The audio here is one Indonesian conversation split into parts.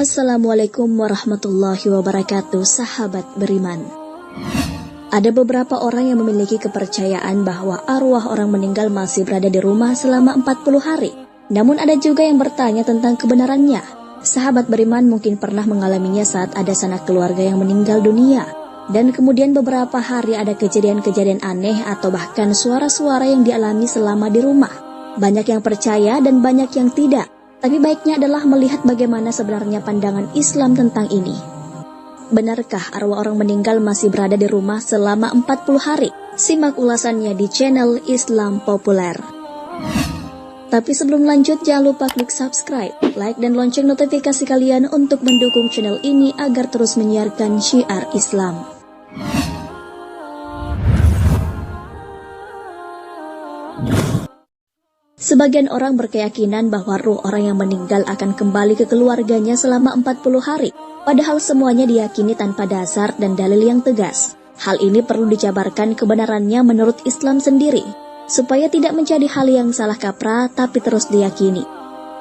Assalamualaikum warahmatullahi wabarakatuh, sahabat beriman. Ada beberapa orang yang memiliki kepercayaan bahwa arwah orang meninggal masih berada di rumah selama 40 hari. Namun ada juga yang bertanya tentang kebenarannya. Sahabat beriman mungkin pernah mengalaminya saat ada sanak keluarga yang meninggal dunia. Dan kemudian beberapa hari ada kejadian-kejadian aneh atau bahkan suara-suara yang dialami selama di rumah. Banyak yang percaya dan banyak yang tidak. Tapi baiknya adalah melihat bagaimana sebenarnya pandangan Islam tentang ini. Benarkah arwah orang meninggal masih berada di rumah selama 40 hari? Simak ulasannya di channel Islam Populer. Tapi sebelum lanjut, jangan lupa klik subscribe, like, dan lonceng notifikasi kalian untuk mendukung channel ini agar terus menyiarkan syiar Islam. Sebagian orang berkeyakinan bahwa ruh orang yang meninggal akan kembali ke keluarganya selama 40 hari, padahal semuanya diyakini tanpa dasar dan dalil yang tegas. Hal ini perlu dijabarkan kebenarannya menurut Islam sendiri, supaya tidak menjadi hal yang salah kaprah tapi terus diyakini.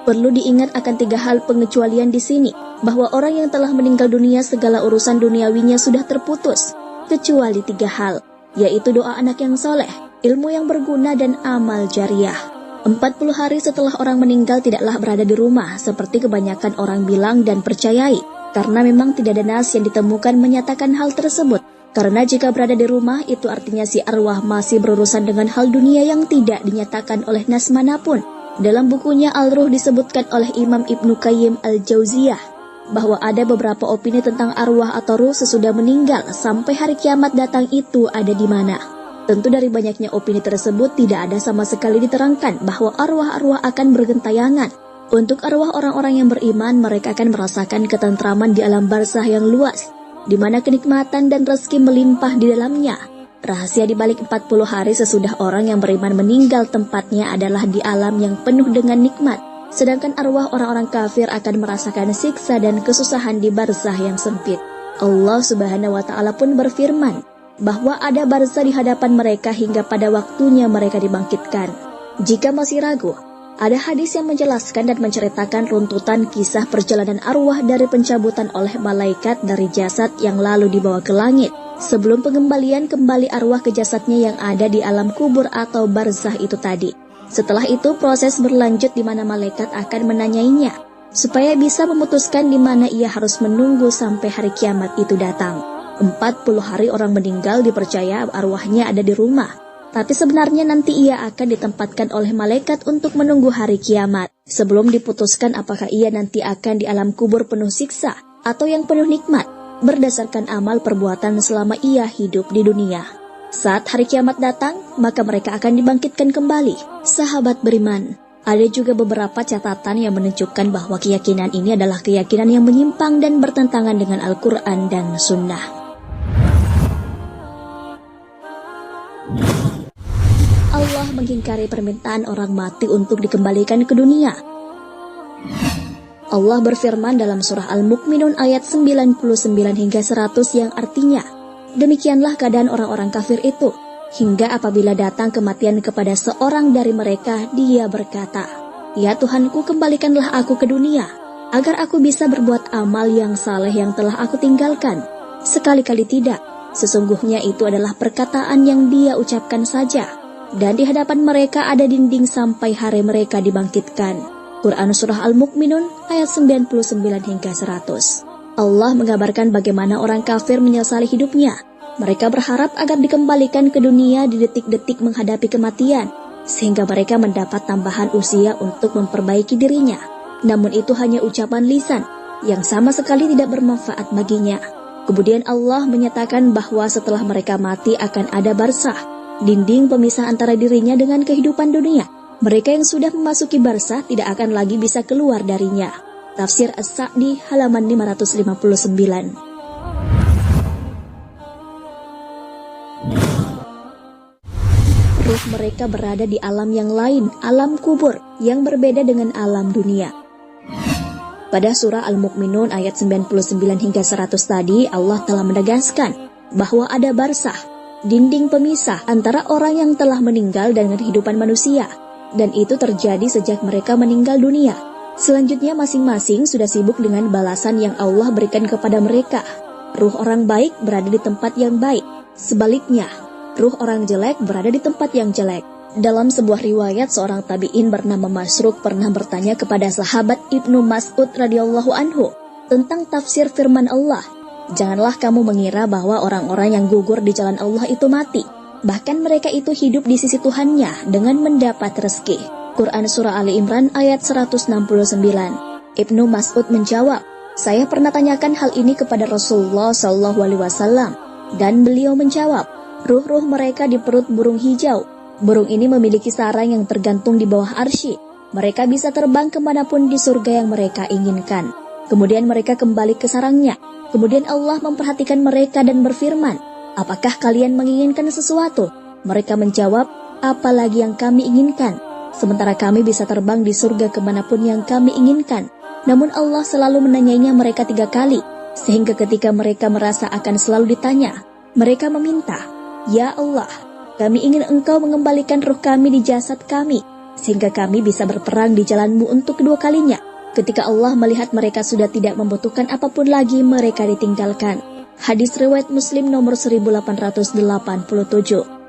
Perlu diingat akan 3 hal pengecualian di sini, bahwa orang yang telah meninggal dunia segala urusan duniawinya sudah terputus, kecuali 3 hal, yaitu doa anak yang soleh, ilmu yang berguna, dan amal jariah. 40 hari setelah orang meninggal tidaklah berada di rumah seperti kebanyakan orang bilang dan percayai, karena memang tidak ada nas yang ditemukan menyatakan hal tersebut. Karena jika berada di rumah itu artinya si arwah masih berurusan dengan hal dunia yang tidak dinyatakan oleh nas manapun. Dalam bukunya Al-Ruh disebutkan oleh Imam Ibnu Qayyim Al-Jauziyah bahwa ada beberapa opini tentang arwah atau ruh sesudah meninggal sampai hari kiamat datang itu ada di mana. Tentu dari banyaknya opini tersebut tidak ada sama sekali diterangkan bahwa arwah-arwah akan bergentayangan. Untuk arwah orang-orang yang beriman, mereka akan merasakan ketentraman di alam barzah yang luas, di mana kenikmatan dan rezeki melimpah di dalamnya. Rahasia di balik 40 hari sesudah orang yang beriman meninggal tempatnya adalah di alam yang penuh dengan nikmat. Sedangkan arwah orang-orang kafir akan merasakan siksa dan kesusahan di barzah yang sempit. Allah Subhanahu wa Ta'ala pun berfirman bahwa ada barzah di hadapan mereka hingga pada waktunya mereka dibangkitkan. Jika masih ragu, ada hadis yang menjelaskan dan menceritakan runtutan kisah perjalanan arwah dari pencabutan oleh malaikat dari jasad yang lalu dibawa ke langit, sebelum pengembalian kembali arwah ke jasadnya yang ada di alam kubur atau barzah itu tadi. Setelah itu proses berlanjut di mana malaikat akan menanyainya, supaya bisa memutuskan di mana ia harus menunggu sampai hari kiamat itu datang. 40 hari orang meninggal dipercaya arwahnya ada di rumah, tapi sebenarnya nanti ia akan ditempatkan oleh malaikat untuk menunggu hari kiamat, sebelum diputuskan apakah ia nanti akan di alam kubur penuh siksa atau yang penuh nikmat, berdasarkan amal perbuatan selama ia hidup di dunia. Saat hari kiamat datang, maka mereka akan dibangkitkan kembali. Sahabat beriman, ada juga beberapa catatan yang menunjukkan bahwa keyakinan ini adalah keyakinan yang menyimpang dan bertentangan dengan Al-Quran dan Sunnah. Allah mengingkari permintaan orang mati untuk dikembalikan ke dunia. Allah berfirman dalam surah Al-Mu'minun ayat 99 hingga 100 yang artinya, demikianlah keadaan orang-orang kafir itu, hingga apabila datang kematian kepada seorang dari mereka, dia berkata, ya Tuhanku, kembalikanlah aku ke dunia, agar aku bisa berbuat amal yang saleh yang telah aku tinggalkan. Sekali-kali tidak, sesungguhnya itu adalah perkataan yang dia ucapkan saja. Dan di hadapan mereka ada dinding sampai hari mereka dibangkitkan. Quran Surah Al-Mu'minun ayat 99 hingga 100. Allah mengabarkan bagaimana orang kafir menyesali hidupnya. Mereka berharap agar dikembalikan ke dunia di detik-detik menghadapi kematian, sehingga mereka mendapat tambahan usia untuk memperbaiki dirinya. Namun itu hanya ucapan lisan, yang sama sekali tidak bermanfaat baginya. Kemudian Allah menyatakan bahwa setelah mereka mati akan ada barzah, dinding pemisah antara dirinya dengan kehidupan dunia. Mereka yang sudah memasuki barzah tidak akan lagi bisa keluar darinya. Tafsir As-Sa'di halaman 559. Ruh mereka berada di alam yang lain, alam kubur, yang berbeda dengan alam dunia. Pada surah Al-Mu'minun ayat 99 hingga 100 tadi, Allah telah menegaskan bahwa ada barzah, dinding pemisah antara orang yang telah meninggal dengan kehidupan manusia, dan itu terjadi sejak mereka meninggal dunia. Selanjutnya masing-masing sudah sibuk dengan balasan yang Allah berikan kepada mereka. Ruh orang baik berada di tempat yang baik. Sebaliknya, ruh orang jelek berada di tempat yang jelek. Dalam sebuah riwayat, seorang tabi'in bernama Masruq pernah bertanya kepada sahabat Ibnu Mas'ud radhiyallahu anhu tentang tafsir firman Allah. Janganlah kamu mengira bahwa orang-orang yang gugur di jalan Allah itu mati. Bahkan mereka itu hidup di sisi Tuhannya dengan mendapat rezeki. Quran Surah Ali Imran ayat 169. Ibnu Mas'ud menjawab, saya pernah tanyakan hal ini kepada Rasulullah SAW, dan beliau menjawab, ruh-ruh mereka di perut burung hijau. Burung ini memiliki sarang yang tergantung di bawah arsy. Mereka bisa terbang kemanapun di surga yang mereka inginkan. Kemudian mereka kembali ke sarangnya. Kemudian Allah memperhatikan mereka dan berfirman, apakah kalian menginginkan sesuatu? Mereka menjawab, apalagi yang kami inginkan? Sementara kami bisa terbang di surga kemanapun yang kami inginkan. Namun Allah selalu menanyainya mereka 3 kali, sehingga ketika mereka merasa akan selalu ditanya, mereka meminta, ya Allah, kami ingin Engkau mengembalikan ruh kami di jasad kami, sehingga kami bisa berperang di jalan-Mu untuk kedua kalinya. Ketika Allah melihat mereka sudah tidak membutuhkan apapun lagi, mereka ditinggalkan. Hadis riwayat Muslim nomor 1887.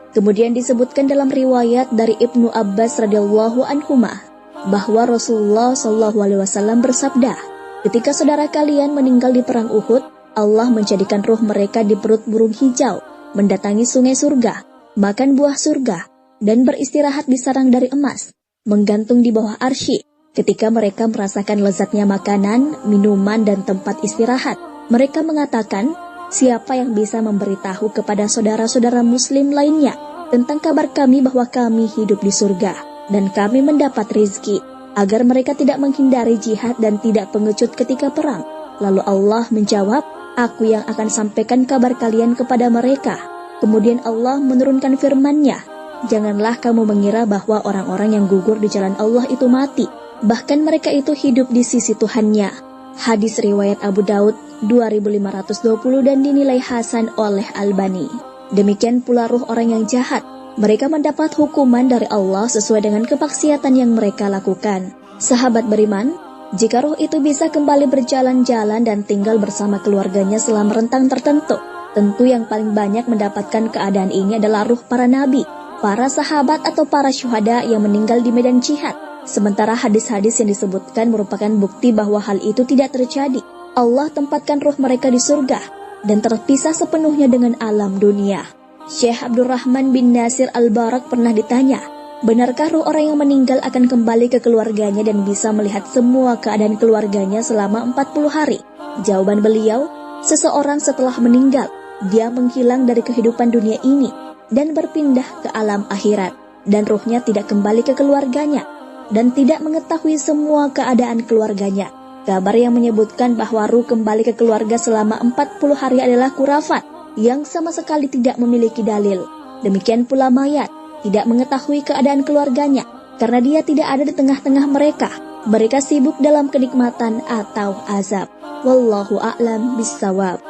Kemudian disebutkan dalam riwayat dari Ibnu Abbas radhiyallahu anhuma bahwa Rasulullah SAW bersabda, ketika saudara kalian meninggal di perang Uhud, Allah menjadikan ruh mereka di perut burung hijau, mendatangi sungai surga, makan buah surga, dan beristirahat di sarang dari emas, menggantung di bawah arsy. Ketika mereka merasakan lezatnya makanan, minuman, dan tempat istirahat, mereka mengatakan, siapa yang bisa memberitahu kepada saudara-saudara muslim lainnya tentang kabar kami bahwa kami hidup di surga dan kami mendapat rizki, agar mereka tidak menghindari jihad dan tidak pengecut ketika perang? Lalu Allah menjawab, aku yang akan sampaikan kabar kalian kepada mereka. Kemudian Allah menurunkan firman-Nya, janganlah kamu mengira bahwa orang-orang yang gugur di jalan Allah itu mati, bahkan mereka itu hidup di sisi Tuhannya. Hadis riwayat Abu Daud 2520 dan dinilai hasan oleh Albani. Demikian pula ruh orang yang jahat, mereka mendapat hukuman dari Allah sesuai dengan kemaksiatan yang mereka lakukan. Sahabat beriman, jika ruh itu bisa kembali berjalan-jalan dan tinggal bersama keluarganya selama rentang tertentu, tentu yang paling banyak mendapatkan keadaan ini adalah ruh para nabi, para sahabat atau para syuhada yang meninggal di medan jihad. Sementara hadis-hadis yang disebutkan merupakan bukti bahwa hal itu tidak terjadi. Allah tempatkan ruh mereka di surga dan terpisah sepenuhnya dengan alam dunia. Syekh Abdurrahman bin Nasir Al-Barak pernah ditanya, benarkah ruh orang yang meninggal akan kembali ke keluarganya dan bisa melihat semua keadaan keluarganya selama 40 hari? Jawaban beliau, seseorang setelah meninggal, dia menghilang dari kehidupan dunia ini dan berpindah ke alam akhirat, dan ruhnya tidak kembali ke keluarganya dan tidak mengetahui semua keadaan keluarganya. Kabar yang menyebutkan bahwa ruh kembali ke keluarga selama 40 hari adalah khurafat yang sama sekali tidak memiliki dalil. Demikian pula mayat tidak mengetahui keadaan keluarganya karena dia tidak ada di tengah-tengah mereka. Mereka sibuk dalam kenikmatan atau azab. Wallahu a'lam bishawab.